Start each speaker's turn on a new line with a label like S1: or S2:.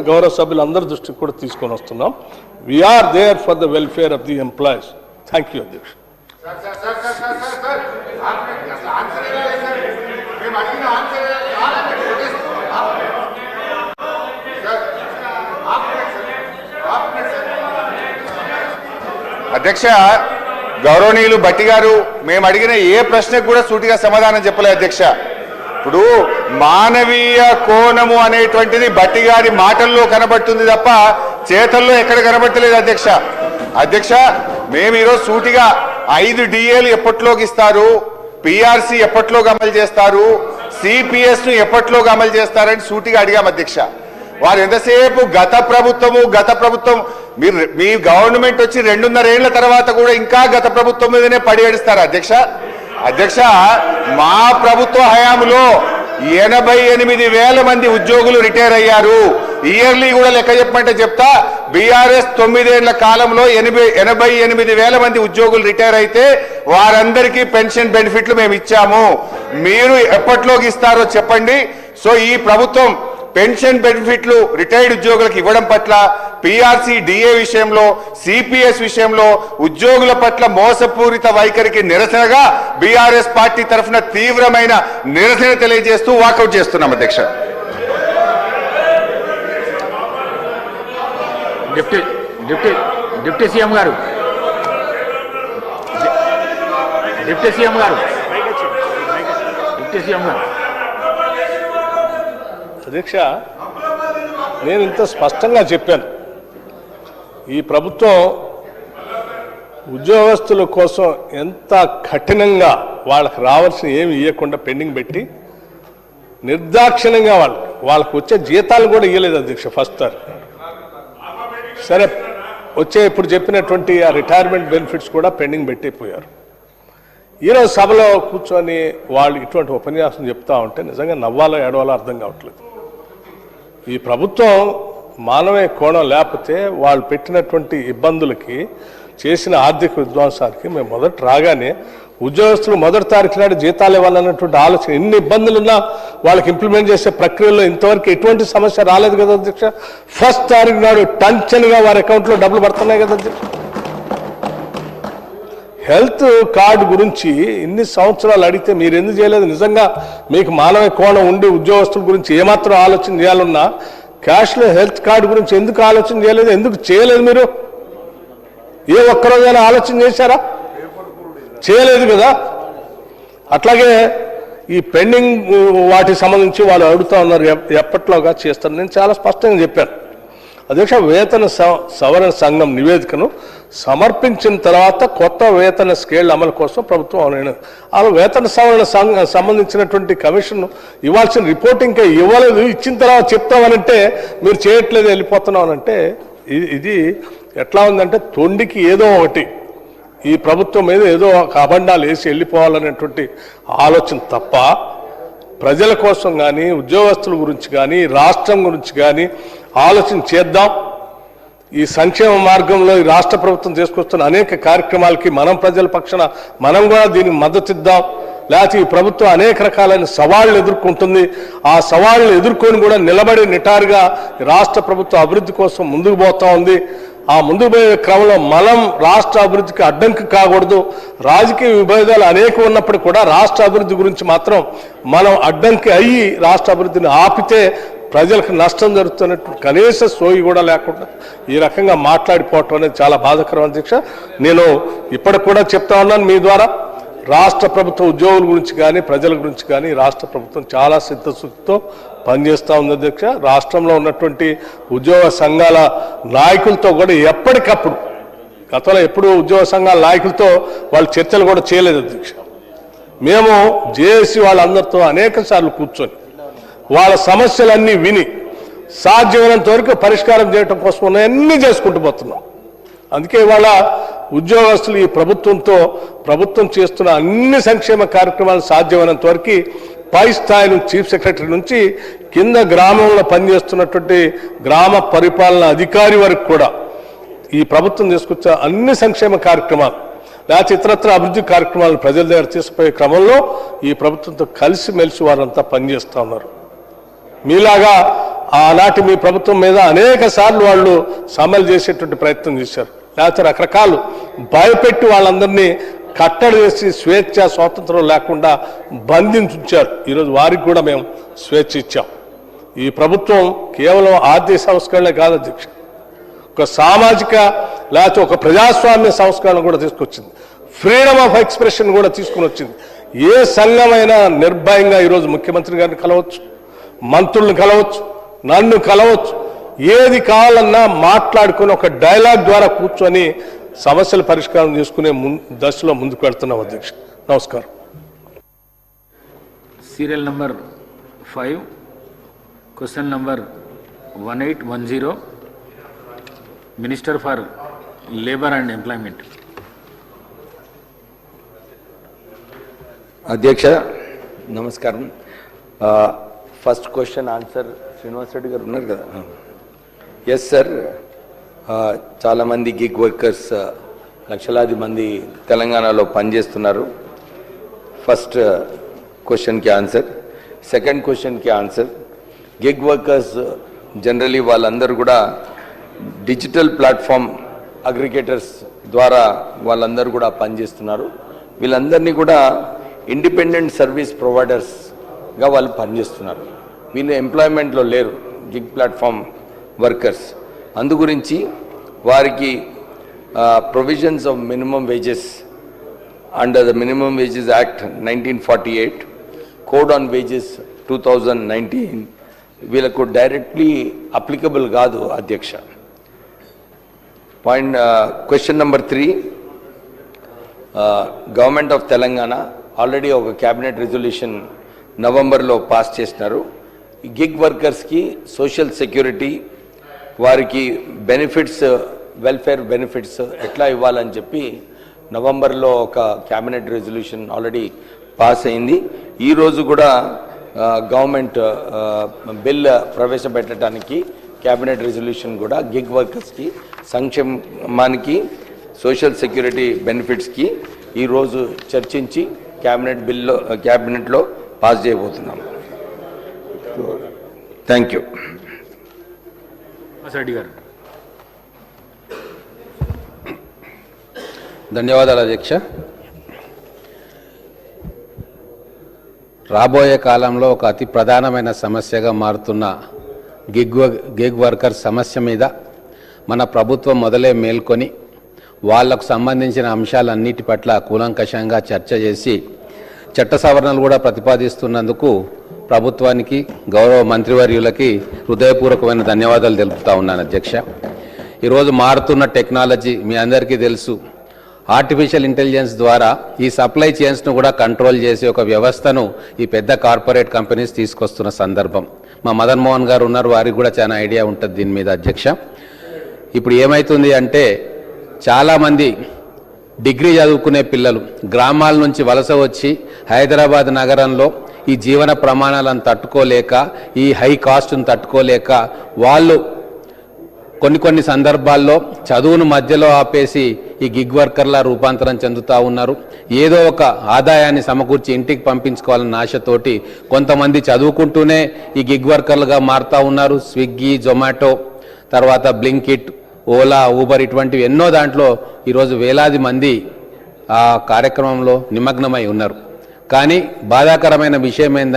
S1: గౌరవ సభ్యులందరి దృష్టికి కూడా తీసుకొని వస్తున్నాం. We are there for the welfare of the employees. Thank you అధ్యక్ష.
S2: అధ్యక్ష, గౌరవనీయులు భట్టి గారు మేము అడిగిన ఏ ప్రశ్నకు కూడా సూటిగా సమాధానం చెప్పలేదు అధ్యక్ష. ఇప్పుడు మానవీయ కోణము అనేటువంటిది భట్టి గారి మాటల్లో కనబడుతుంది తప్ప చేతల్లో ఎక్కడ కనబడతలేదు అధ్యక్ష. అధ్యక్ష, మేము ఈరోజు సూటిగా 5 DAలు ఎప్పట్లోకి ఇస్తారు, PRC ఎప్పట్లోకి అమలు చేస్తారు, CPS ను ఎప్పట్లోకి అమలు చేస్తారని సూటిగా అడిగాం అధ్యక్ష. వారు ఎంతసేపు గత ప్రభుత్వం మీ గవర్నమెంట్ వచ్చి 2.5 ఏళ్ల తర్వాత కూడా ఇంకా గత ప్రభుత్వం మీదనే పడి ఏడుస్తారు అధ్యక్ష. అధ్యక్ష, మా ప్రభుత్వ హయాంలో 88,000 మంది ఉద్యోగులు రిటైర్ అయ్యారు. ఇయర్లీ కూడా లెక్క చెప్పమంటే చెప్తా. BRS 9 ఏళ్ల కాలంలో 88,000 మంది ఉద్యోగులు రిటైర్ అయితే వారందరికీ పెన్షన్ బెనిఫిట్లు మేము ఇచ్చాము. మీరు ఎప్పట్లోకి ఇస్తారో చెప్పండి. సో ఈ ప్రభుత్వం పెన్షన్ బెనిఫిట్లు రిటైర్డ్ ఉద్యోగులకు ఇవ్వడం పట్ల, PRC DA విషయంలో, CPS విషయంలో ఉద్యోగుల పట్ల మోసపూరిత వైఖరికి నిరసనగా BRS పార్టీ తరఫున తీవ్రమైన నిరసన తెలియజేస్తూ వాకౌట్ చేస్తున్నాం అధ్యక్ష.
S3: డిప్యూటీ సీఎం గారు
S1: అధ్యక్ష, నేను ఇంత స్పష్టంగా చెప్పాను. ఈ ప్రభుత్వం ఉద్యోగస్తుల కోసం ఎంత కఠినంగా వాళ్ళకి రావాల్సిన ఏమి ఇవ్వకుండా పెండింగ్ పెట్టి నిర్దాక్షిణ్యంగా వాళ్ళకు వచ్చే జీతాలు కూడా ఇవ్వలేదు అధ్యక్ష. ఫస్ట్ సరే, వచ్చే ఇప్పుడు చెప్పినటువంటి ఆ రిటైర్మెంట్ బెనిఫిట్స్ కూడా పెండింగ్ పెట్టిపోయారు. ఈరోజు సభలో కూర్చొని వాళ్ళు ఇటువంటి ఉపన్యాసం చెప్తా ఉంటే నిజంగా నవ్వాలో ఏడవాలో అర్థం కావట్లేదు. ఈ ప్రభుత్వం మానవీయ కోణం లేకపోతే వాళ్ళు పెట్టినటువంటి ఇబ్బందులకి, చేసిన ఆర్థిక విధ్వంసానికి మేము మొదట రాగానే ఉద్యోగస్తులు 1వ తారీఖు నాడు జీతాలు ఇవ్వాలన్నటువంటి ఆలోచన, ఎన్ని ఇబ్బందులున్నా వాళ్ళకి ఇంప్లిమెంట్ చేసే ప్రక్రియలో ఇంతవరకు ఎటువంటి సమస్య రాలేదు కదా అధ్యక్ష. ఫస్ట్ తారీఖు నాడు టంచన్గా వారి అకౌంట్లో డబ్బులు పడుతున్నాయి కదా అధ్యక్ష. హెల్త్ కార్డు గురించి ఇన్ని సంవత్సరాలు అడిగితే మీరు ఎందుకు చేయలేదు? నిజంగా మీకు మానవ కోణం ఉండి ఉద్యోగస్తుల గురించి ఏమాత్రం ఆలోచన చేయాలన్నా క్యాష్లో హెల్త్ కార్డు గురించి ఎందుకు ఆలోచన చేయలేదు? ఎందుకు చేయలేదు? మీరు ఏ ఒక్కరోజైనా ఆలోచన చేశారా? చేయలేదు కదా. అట్లాగే ఈ పెండింగ్ వాటికి సంబంధించి వాళ్ళు అడుగుతూ ఉన్నారు ఎప్పట్లోగా చేస్తారు. నేను చాలా స్పష్టంగా చెప్పాను అధ్యక్ష. వేతన సవరణ సంఘం నివేదికను సమర్పించిన తర్వాత కొత్త వేతన స్కేల్ అమలు కోసం ప్రభుత్వం ఆ వేతన సవరణ సంబంధించినటువంటి కమిషన్ ఇవ్వాల్సిన రిపోర్ట్ ఇంకా ఇవ్వలేదు. ఇచ్చిన తర్వాత చెప్తామనంటే మీరు చేయట్లేదు, వెళ్ళిపోతున్నామనంటే ఇది ఎట్లా ఉందంటే తొండికి ఏదో ఒకటి ఈ ప్రభుత్వం మీద ఏదో ఒక అబండాలు వేసి వెళ్ళిపోవాలనేటువంటి ఆలోచన తప్ప ప్రజల కోసం కానీ, ఉద్యోగస్తుల గురించి కానీ, రాష్ట్రం గురించి కానీ ఆలోచన చేద్దాం. ఈ సంక్షేమ మార్గంలో ఈ రాష్ట్ర ప్రభుత్వం తీసుకొస్తున్న అనేక కార్యక్రమాలకి మనం ప్రజల పక్షాన మనం కూడా దీనికి మద్దతు ఇద్దాం. లేకపోతే ఈ ప్రభుత్వం అనేక రకాలైన సవాళ్లు ఎదుర్కొంటుంది. ఆ సవాళ్లు ఎదుర్కొని కూడా నిలబడి నిటారుగా రాష్ట్ర ప్రభుత్వం అభివృద్ధి కోసం ముందుకు పోతా ఉంది. ఆ ముందుకు పోయే క్రమంలో మనం రాష్ట్ర అభివృద్ధికి అడ్డంకి కాకూడదు. రాజకీయ విభేదాలు అనేక ఉన్నప్పుడు కూడా రాష్ట్ర అభివృద్ధి గురించి మాత్రం మనం అడ్డంకి అయ్యి రాష్ట్ర అభివృద్ధిని ఆపితే ప్రజలకు నష్టం జరుగుతున్నట్టు కనీస సోయి కూడా లేకుండా ఈ రకంగా మాట్లాడిపోవటం అనేది చాలా బాధాకరం అధ్యక్ష. నేను ఇప్పటికి కూడా చెప్తా ఉన్నాను మీ ద్వారా, రాష్ట్ర ప్రభుత్వ ఉద్యోగుల గురించి కానీ, ప్రజల గురించి కానీ రాష్ట్ర ప్రభుత్వం చాలా సిద్ధశుద్ధితో పనిచేస్తూ ఉంది అధ్యక్ష. రాష్ట్రంలో ఉన్నటువంటి ఉద్యోగ సంఘాల నాయకులతో కూడా ఎప్పటికప్పుడు, గతంలో ఎప్పుడు ఉద్యోగ సంఘాల నాయకులతో వాళ్ళు చర్చలు కూడా చేయలేదు అధ్యక్ష. మేము జేఏసీ వాళ్ళందరితో అనేక సార్లు కూర్చొని వాళ్ళ సమస్యలన్నీ విని సాధ్యమైనంత వరకు పరిష్కారం చేయడం కోసం ఉన్నాయన్నీ చేసుకుంటూ పోతున్నాం. అందుకే ఇవాళ ఉద్యోగస్తులు ఈ ప్రభుత్వం చేస్తున్న అన్ని సంక్షేమ కార్యక్రమాలు సాధ్యమైనంత వరకు పై స్థాయి నుంచి చీఫ్ సెక్రటరీ నుంచి కింద గ్రామంలో పనిచేస్తున్నటువంటి గ్రామ పరిపాలన అధికారి వరకు కూడా ఈ ప్రభుత్వం తీసుకొచ్చే అన్ని సంక్షేమ కార్యక్రమాలు లేకపోతే ఇతరత్ర అభివృద్ధి కార్యక్రమాలను ప్రజల దగ్గర తీసుకుపోయే క్రమంలో ఈ ప్రభుత్వంతో కలిసిమెలిసి వారంతా పనిచేస్తూ ఉన్నారు. మీలాగా ఆనాటి మీ ప్రభుత్వం మీద అనేక సార్లు వాళ్ళు సమ్మెలు చేసేటువంటి ప్రయత్నం చేశారు. లేకపోతే రకరకాలు భయపెట్టి వాళ్ళందరినీ కట్టడి చేసి స్వేచ్ఛ స్వాతంత్రం లేకుండా బంధించుంచారు. ఈరోజు వారికి కూడా మేము స్వేచ్ఛ ఇచ్చాం. ఈ ప్రభుత్వం కేవలం ఆర్థిక సంస్కరణలే కాదు అధ్యక్ష, ఒక సామాజిక లేకపోతే ఒక ప్రజాస్వామ్య సంస్కరణ కూడా తీసుకొచ్చింది. ఫ్రీడమ్ ఆఫ్ ఎక్స్ప్రెషన్ కూడా తీసుకుని వచ్చింది. ఏ సంఘమైనా నిర్భయంగా ఈరోజు ముఖ్యమంత్రి గారిని కలవచ్చు, మంత్రులను కలవచ్చు, నన్ను కలవచ్చు, ఏది కావాలన్నా మాట్లాడుకుని ఒక డైలాగ్ ద్వారా కూర్చొని సమస్యల పరిష్కారం చేసుకునే దశలో ముందుకు వెళ్తున్నాం అధ్యక్ష. నమస్కారం.
S3: Serial number 5, question number 1810, minister for labour and employment.
S4: అధ్యక్ష నమస్కారం. First question answer Srinivas Reddy గారు ఉన్నారు కదా. ఎస్ సార్, చాలామంది గిగ్ వర్కర్స్ లక్షలాది మంది తెలంగాణలో పనిచేస్తున్నారు. ఫస్ట్ క్వశ్చన్కి ఆన్సర్. సెకండ్ క్వశ్చన్కి ఆన్సర్, గిగ్ వర్కర్స్ జనరలీ వాళ్ళందరూ కూడా డిజిటల్ ప్లాట్ఫామ్ అగ్రిగేటర్స్ ద్వారా వాళ్ళందరూ కూడా పనిచేస్తున్నారు. వీళ్ళందరినీ కూడా ఇండిపెండెంట్ సర్వీస్ ప్రొవైడర్స్గా వాళ్ళు పనిచేస్తున్నారు. వీళ్ళు ఎంప్లాయ్మెంట్లో లేరు గిగ్ ప్లాట్ఫామ్ వర్కర్స్. అందు గురించి వారికి provisions of minimum wages under the minimum wages act 1948, code on wages 2019 వీళ్ళకు డైరెక్ట్లీ అప్లికబుల్ కాదు అధ్యక్ష. Question number 3, government of Telangana already ఒక క్యాబినెట్ రెజల్యూషన్ నవంబర్లో పాస్ చేసినారు. గిగ్ వర్కర్స్కి సోషల్ సెక్యూరిటీ, వారికి బెనిఫిట్స్, వెల్ఫేర్ బెనిఫిట్స్ ఎట్లా ఇవ్వాలని చెప్పి నవంబర్లో ఒక క్యాబినెట్ రెజల్యూషన్ ఆల్రెడీ పాస్ అయింది. ఈరోజు కూడా గవర్నమెంట్ బిల్ ప్రవేశపెట్టడానికి క్యాబినెట్ రెజల్యూషన్ కూడా గిగ్ వర్కర్స్కి సంక్షేమానికి సోషల్ సెక్యూరిటీ బెనిఫిట్స్కి ఈరోజు చర్చించి క్యాబినెట్లో పాస్ చేయబోతున్నాం. Thank you.
S3: రెడ్డి గారు.
S5: ధన్యవాదాలు అధ్యక్ష. రాబోయే కాలంలో ఒక అతి ప్రధానమైన సమస్యగా మారుతున్న గిగ్ వర్కర్ సమస్య మీద మన ప్రభుత్వం మొదలే మేల్కొని వాళ్లకు సంబంధించిన అంశాలన్నిటి పట్ల కూలంకషంగా చర్చ చేసి చట్ట సవరణలు కూడా ప్రతిపాదిస్తున్నందుకు ప్రభుత్వానికి, గౌరవ మంత్రివర్యులకి హృదయపూర్వకమైన ధన్యవాదాలు తెలుపుతా ఉన్నాను అధ్యక్ష. ఈరోజు మారుతున్న టెక్నాలజీ మీ అందరికీ తెలుసు. ఆర్టిఫిషియల్ ఇంటెలిజెన్స్ ద్వారా ఈ సప్లై చైన్స్ను కూడా కంట్రోల్ చేసే ఒక వ్యవస్థను ఈ పెద్ద కార్పొరేట్ కంపెనీస్ తీసుకొస్తున్న సందర్భం. మా మదన్ మోహన్ గారు ఉన్నారు, వారికి కూడా చాలా ఐడియా ఉంటుంది దీని మీద అధ్యక్ష. ఇప్పుడు ఏమవుతుంది అంటే, చాలామంది డిగ్రీ చదువుకునే పిల్లలు గ్రామాల నుంచి వలస వచ్చి హైదరాబాద్ నగరంలో ఈ జీవన ప్రమాణాలను తట్టుకోలేక, ఈ హై కాస్ట్ను తట్టుకోలేక వాళ్ళు కొన్ని సందర్భాల్లో చదువును మధ్యలో ఆపేసి ఈ గిగ్ వర్కర్లా రూపాంతరం చెందుతూ ఉన్నారు. ఏదో ఒక ఆదాయాన్ని సమకూర్చి ఇంటికి పంపించుకోవాలన్న ఆశతోటి కొంతమంది చదువుకుంటూనే ఈ గిగ్ వర్కర్లుగా మారుతూ ఉన్నారు. స్విగ్గీ, జొమాటో, తర్వాత బ్లింకిట్, ఓలా, ఊబర్ ఇటువంటివి ఎన్నో దాంట్లో ఈరోజు వేలాది మంది ఆ కార్యక్రమంలో నిమగ్నమై ఉన్నారు. కానీ బాధాకరమైన విషయం ఏంటంటే